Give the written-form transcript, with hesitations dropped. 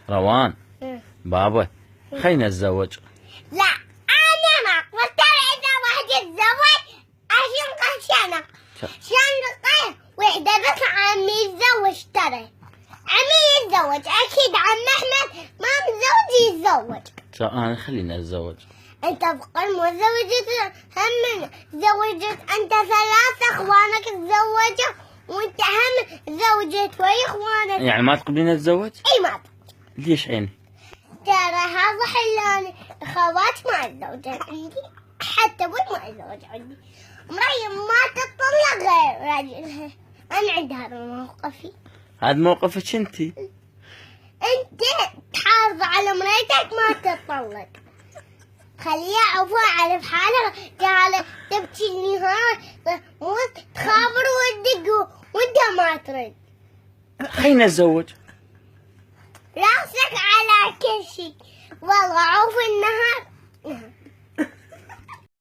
روان بابا خلينا نتزوج. لا انا ما قلت اذا واحد يتزوج عشان شان وحده بس عمي يتزوج. ترى عمي يتزوج اكيد. عم احمد ما متزوج يتزوج. انا خلينا نتزوج. انت بقى متزوجت هم تزوجت. انت 3 اخوانك تزوجوا وانت هم تزوجت ويا اخوانك. يعني ما تقبلين نتزوج؟ اي ما تقبل. ليش عيني؟ ترى هذا حلاني. اخوات ما تزوجت عندي، حتى ابوي ما تزوج عندي. مريم ما تطلق غير راجلها. انا عندي هذا موقفي. هذا موقفك انتي. انت تحافظ على مريتك ما تطلق. خليها عفوا في حالها. تعال تبكي النهار تخابر وتدق وانت ما ترد. خلينا نتزوج. راسك على كل شيء. والله عوف انه